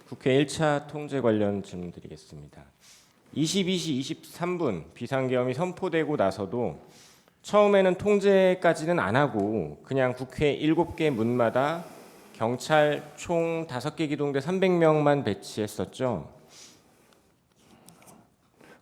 국회 1차 통제 관련 질문 드리겠습니다. 22시 23분 비상계엄이 선포되고 나서도 처음에는 통제까지는 안 하고 그냥 국회 7개 문마다 경찰 총 5개 기동대 300명만 배치했었죠.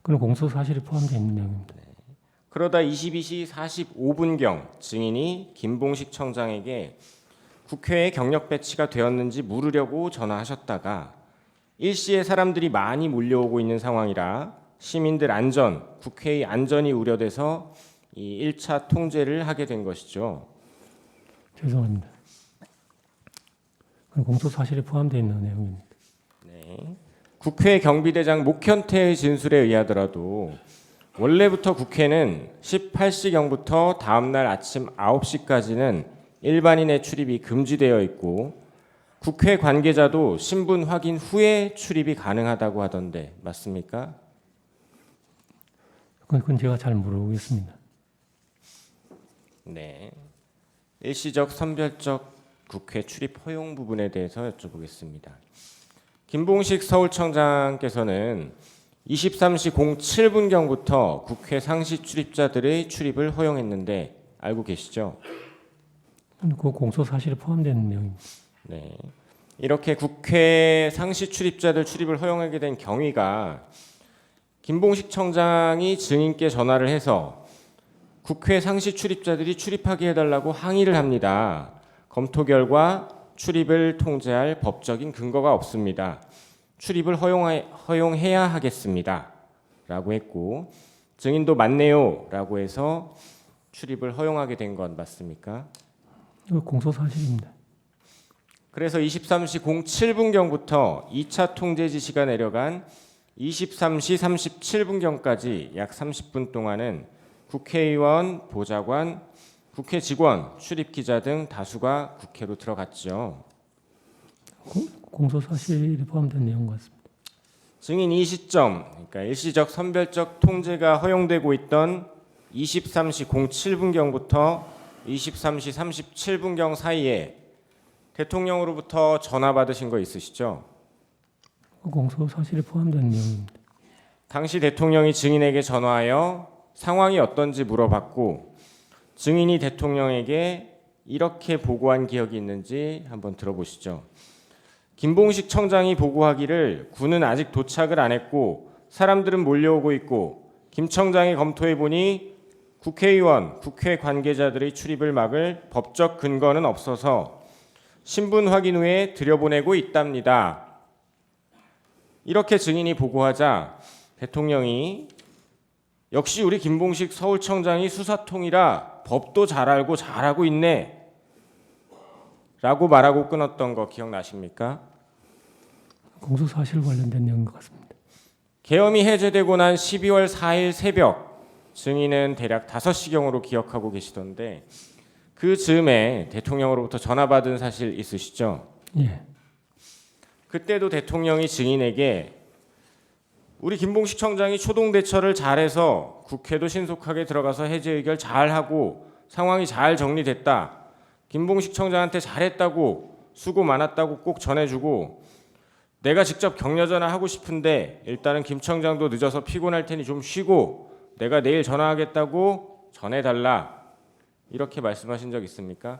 그건 공소 사실이 포함되어 있는 내용입니다. 그러다 22시 45분경 증인이 김봉식 청장에게 국회에 경력 배치가 되었는지 물으려고 전화하셨다가 일시에 사람들이 많이 몰려오고 있는 상황이라 시민들 안전, 국회의 안전이 우려돼서 이 1차 통제를 하게 된 것이죠. 죄송합니다. 그건 공소 사실이 포함되어 있는 내용입니다. 네. 국회 경비대장 목현태의 진술에 의하더라도 원래부터 국회는 18시경부터 다음날 아침 9시까지는 일반인의 출입이 금지되어 있고 국회 관계자도 신분 확인 후에 출입이 가능하다고 하던데 맞습니까? 그건 제가 잘 모르겠습니다. 네. 일시적 선별적 국회 출입 허용 부분에 대해서 여쭤보겠습니다. 김봉식 서울청장께서는 23시 07분경부터 국회 상시 출입자들의 출입을 허용했는데 알고 계시죠? 그 공소 사실이 포함되는 내용입니다. 네. 이렇게 국회 상시 출입자들 출입을 허용하게 된 경위가 김봉식 청장이 증인께 전화를 해서 국회 상시 출입자들이 출입하게 해달라고 항의를 합니다. 검토 결과 출입을 통제할 법적인 근거가 없습니다. 출입을 허용해야 하겠습니다. 라고 했고 증인도 맞네요. 라고 해서 출입을 허용하게 된 건 맞습니까? 이거 공소 사실입니다. 그래서 23시 07분경부터 2차 통제 지시가 내려간 23시 37분경까지 약 30분 동안은 국회의원, 보좌관, 국회 직원, 출입 기자 등 다수가 국회로 들어갔죠. 공소 사실이 포함된 내용 같습니다. 증인 이 시점, 그러니까 일시적 선별적 통제가 허용되고 있던 23시 07분경부터 23시 37분경 사이에 대통령으로부터 전화 받으신 거 있으시죠? 공소 사실이 포함된 내용입니다. 당시 대통령이 증인에게 전화하여 상황이 어떤지 물어봤고 증인이 대통령에게 이렇게 보고한 기억이 있는지 한번 들어보시죠. 김봉식 청장이 보고하기를 군은 아직 도착을 안 했고 사람들은 몰려오고 있고 김 청장이 검토해보니 국회의원, 국회 관계자들의 출입을 막을 법적 근거는 없어서 신분 확인 후에 들여보내고 있답니다. 이렇게 증인이 보고하자 대통령이 역시 우리 김봉식 서울청장이 수사통이라 법도 잘 알고 잘하고 있네 라고 말하고 끊었던 거 기억나십니까? 공소 사실 관련된 내용인 것 같습니다. 계엄이 해제되고 난 12월 4일 새벽 증인은 대략 5시경으로 기억하고 계시던데 그 즈음에 대통령으로부터 전화받은 사실 있으시죠? 예. 그때도 대통령이 증인에게 우리 김봉식 청장이 초동 대처를 잘해서 국회도 신속하게 들어가서 해제 의결 잘하고 상황이 잘 정리됐다. 김봉식 청장한테 잘했다고 수고 많았다고 꼭 전해주고 내가 직접 격려 전화하고 싶은데 일단은 김 청장도 늦어서 피곤할 테니 좀 쉬고 내가 내일 전화하겠다고 전해달라. 이렇게 말씀하신 적 있습니까?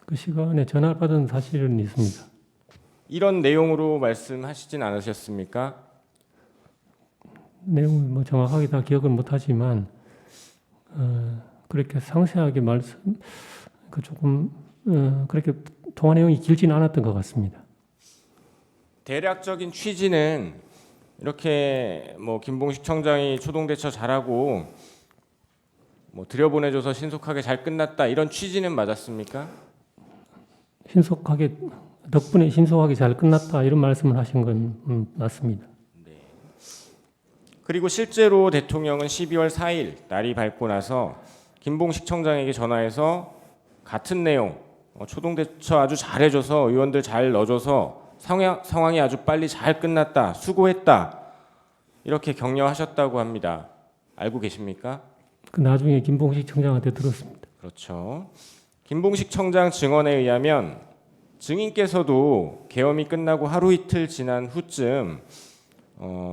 그 시간에 전화를 받은 사실은 있습니다. 이런 내용으로 말씀하시진 않으셨습니까? 내용은 뭐 정확하게 다 기억은 못하지만 그렇게 상세하게 조금 그렇게 통화 내용이 길지는 않았던 것 같습니다. 대략적인 취지는 이렇게 뭐 김봉식 청장이 초동 대처 잘하고 뭐 들여보내줘서 신속하게 잘 끝났다 이런 취지는 맞았습니까? 덕분에 신속하게 잘 끝났다 이런 말씀을 하신 건 맞습니다. 네. 그리고 실제로 대통령은 12월 4일 날이 밝고 나서 김봉식 청장에게 전화해서 같은 내용 초동 대처 아주 잘해줘서 의원들 잘 넣어줘서 상황이 아주 빨리 잘 끝났다 수고했다 이렇게 격려하셨다고 합니다. 알고 계십니까? 그 나중에 김봉식 청장한테 들었습니다. 그렇죠. 김봉식 청장 증언에 의하면 증인께서도 계엄이 끝나고 하루 이틀 지난 후쯤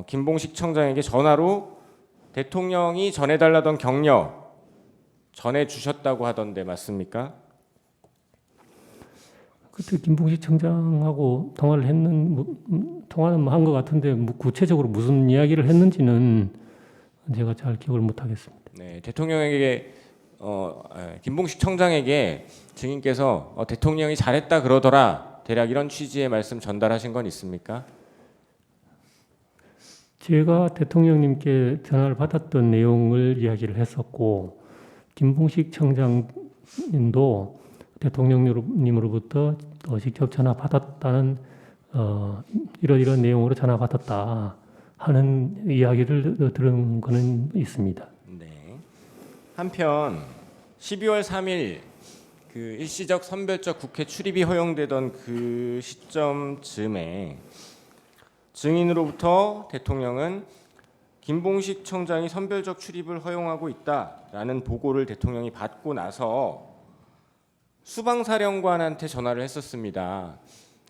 김봉식 청장에게 전화로 대통령이 전해달라던 격려 전해주셨다고 하던데 맞습니까? 그때 김봉식 청장하고 통화는 한 것 같은데 구체적으로 무슨 이야기를 했는지는 제가 잘 기억을 못 하겠습니다. 네, 대통령에게 김봉식 청장에게 증인께서 대통령이 잘했다 그러더라 대략 이런 취지의 말씀 전달하신 건 있습니까? 제가 대통령님께 전화를 받았던 내용을 이야기를 했었고 김봉식 청장님도 대통령님으로부터 또 직접 전화 받았다는 이런 내용으로 전화 받았다 하는 이야기를 들은 거는 있습니다. 네. 한편 12월 3일 그 일시적 선별적 국회 출입이 허용되던 그 시점쯤에 증인으로부터 대통령은 김봉식 청장이 선별적 출입을 허용하고 있다라는 보고를 대통령이 받고 나서 수방사령관한테 전화를 했었습니다.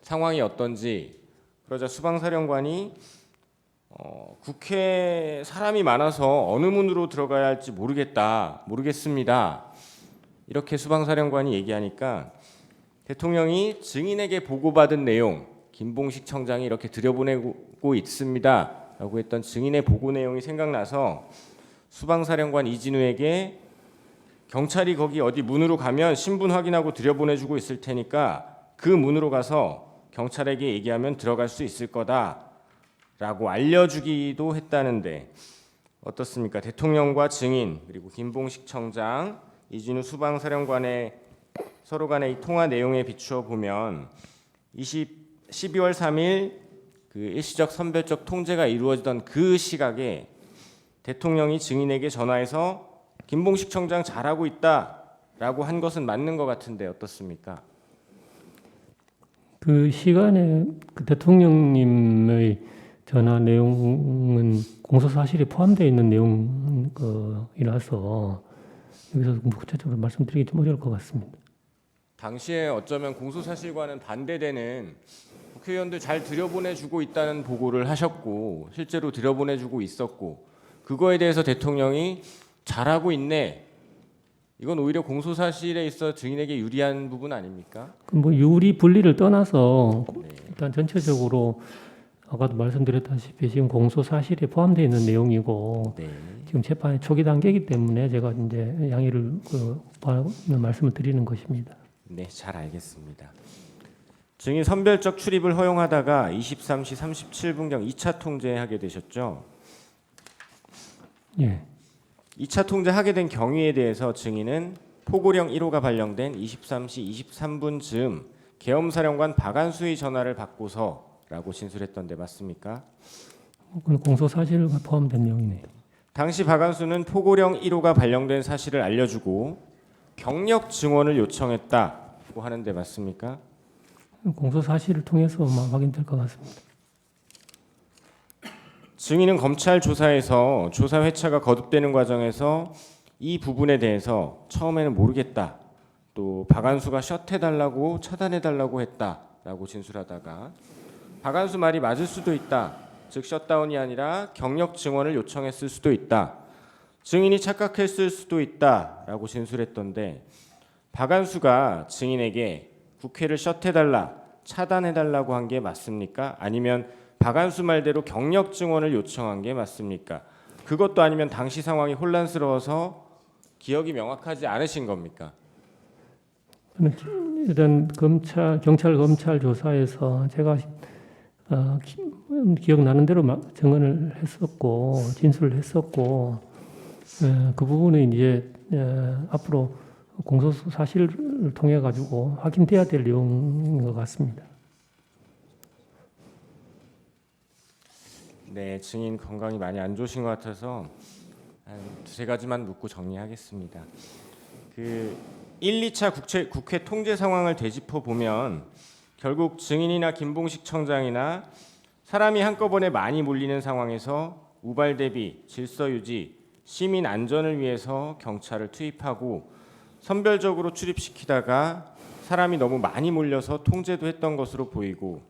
상황이 어떤지. 그러자 수방사령관이 국회 사람이 많아서 어느 문으로 들어가야 할지 모르겠습니다. 이렇게 수방사령관이 얘기하니까 대통령이 증인에게 보고받은 내용, 김봉식 청장이 이렇게 들여보내고 있습니다 라고 했던 증인의 보고 내용이 생각나서 수방사령관 이진우에게 경찰이 거기 어디 문으로 가면 신분 확인하고 들여보내주고 있을 테니까 그 문으로 가서 경찰에게 얘기하면 들어갈 수 있을 거다라고 알려주기도 했다는데 어떻습니까? 대통령과 증인 그리고 김봉식 청장, 이진우 수방사령관의 서로 간의 이 통화 내용에 비추어 보면 12월 3일 그 일시적 선별적 통제가 이루어지던 그 시각에 대통령이 증인에게 전화해서 김봉식 청장 잘하고 있다라고 한 것은 맞는 것 같은데 어떻습니까? 그 시간에 그 대통령님의 전화 내용은 공소사실에 포함되어 있는 내용이라서 여기서 구체적으로 말씀드리기 좀 어려울 것 같습니다. 당시에 어쩌면 공소사실과는 반대되는 국회의원들 잘 들여보내주고 있다는 보고를 하셨고 실제로 들여보내주고 있었고 그거에 대해서 대통령이 잘하고 있네. 이건 오히려 공소사실에 있어 증인에게 유리한 부분 아닙니까? 뭐 유리 분리를 떠나서 네. 일단 전체적으로 아까도 말씀드렸다시피 지금 공소사실에 포함되어 있는 내용이고 네. 지금 재판의 초기 단계이기 때문에 제가 이제 양해를 말씀을 드리는 것입니다. 네, 잘 알겠습니다. 증인 선별적 출입을 허용하다가 23시 37분경 2차 통제하게 되셨죠? 예. 2차 통제하게 된 경위에 대해서 증인은 포고령 1호가 발령된 23시 23분 즈음 계엄사령관 박안수의 전화를 받고서라고 진술했던데 맞습니까? 그건 공소사실과 포함된 내용이네요. 당시 박안수는 포고령 1호가 발령된 사실을 알려주고 경력 증언을 요청했다고 하는데 맞습니까? 공소사실을 통해서 확인될 것 같습니다. 증인은 검찰 조사에서 조사 회차가 거듭되는 과정에서 이 부분에 대해서 처음에는 모르겠다. 또 박안수가 셧해달라고 차단해달라고 했다라고 진술하다가 박안수 말이 맞을 수도 있다. 즉 셧다운이 아니라 경력 증언을 요청했을 수도 있다. 증인이 착각했을 수도 있다라고 진술했던데 박안수가 증인에게 국회를 셧해달라, 차단해달라고 한 게 맞습니까? 아니면 박안수 말대로 경력 증언을 요청한 게 맞습니까? 그것도 아니면 당시 상황이 혼란스러워서 기억이 명확하지 않으신 겁니까? 일단 경찰 검찰 조사에서 제가 기억나는 대로 증언을 했었고 진술을 했었고 그 부분은 이제 앞으로 공소 사실을 통해 가지고 확인돼야 될 내용인 것 같습니다. 네, 증인 건강이 많이 안 좋으신 것 같아서 한 두세 가지만 묻고 정리하겠습니다. 그 1, 2차 국회 통제 상황을 되짚어 보면 결국 증인이나 김봉식 청장이나 사람이 한꺼번에 많이 몰리는 상황에서 우발 대비, 질서 유지, 시민 안전을 위해서 경찰을 투입하고 선별적으로 출입시키다가 사람이 너무 많이 몰려서 통제도 했던 것으로 보이고,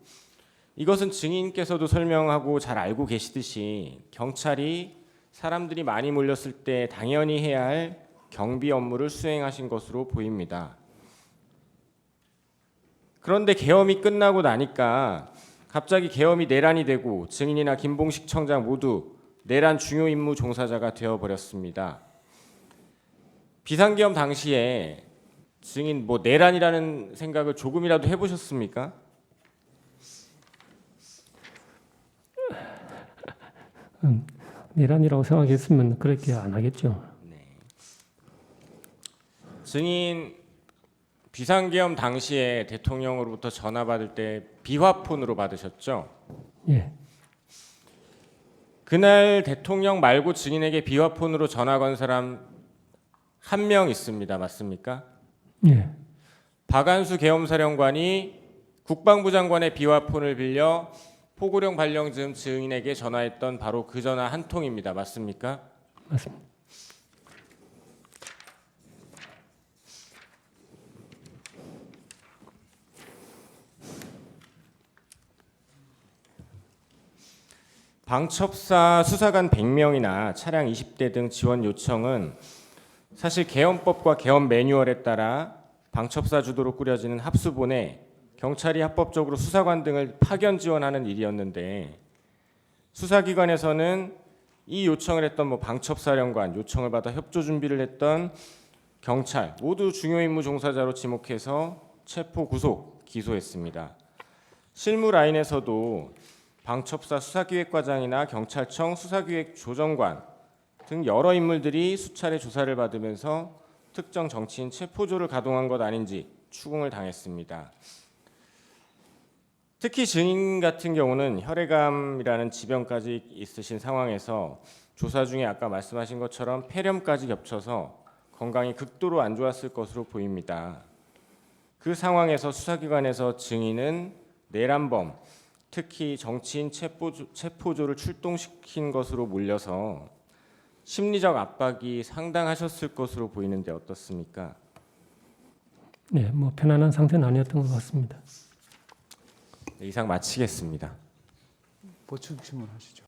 이것은 증인께서도 설명하고 잘 알고 계시듯이 경찰이 사람들이 많이 몰렸을 때 당연히 해야 할 경비 업무를 수행하신 것으로 보입니다. 그런데 계엄이 끝나고 나니까 갑자기 계엄이 내란이 되고 증인이나 김봉식 청장 모두 내란 중요 임무 종사자가 되어버렸습니다. 비상계엄 당시에 증인 내란이라는 생각을 조금이라도 해보셨습니까? 내란이라고 생각했으면 그렇게 안 하겠죠. 증인 비상계엄 당시에 대통령으로부터 전화 받을 때 비화폰으로 받으셨죠? 예, 그날 대통령 말고 증인에게 비화폰으로 전화 건 사람 한 명 있습니다. 맞습니까? 예, 박안수 계엄사령관이 국방부 장관의 비화폰을 빌려 포고령 발령 즈음 증인에게 전화했던 바로 그 전화 한 통입니다. 맞습니까? 맞습니다. 방첩사 수사관 100명이나 차량 20대 등 지원 요청은 사실 계엄법과 계엄 매뉴얼에 따라 방첩사 주도로 꾸려지는 합수본에 경찰이 합법적으로 수사관 등을 파견 지원하는 일이었는데, 수사기관에서는 이 요청을 했던 방첩사령관, 요청을 받아 협조 준비를 했던 경찰 모두 중요 임무 종사자로 지목해서 체포, 구속, 기소했습니다. 실무 라인에서도 방첩사 수사기획과장이나 경찰청 수사기획조정관 등 여러 인물들이 수차례 조사를 받으면서 특정 정치인 체포조를 가동한 것 아닌지 추궁을 당했습니다. 특히 증인 같은 경우는 혈액암이라는 지병까지 있으신 상황에서 조사 중에 아까 말씀하신 것처럼 폐렴까지 겹쳐서 건강이 극도로 안 좋았을 것으로 보입니다. 그 상황에서 수사기관에서 증인은 내란범, 특히 정치인 체포조를 출동시킨 것으로 몰려서 심리적 압박이 상당하셨을 것으로 보이는데 어떻습니까? 네, 편안한 상태는 아니었던 것 같습니다. 네, 이상 마치겠습니다. 보충 질문하시죠.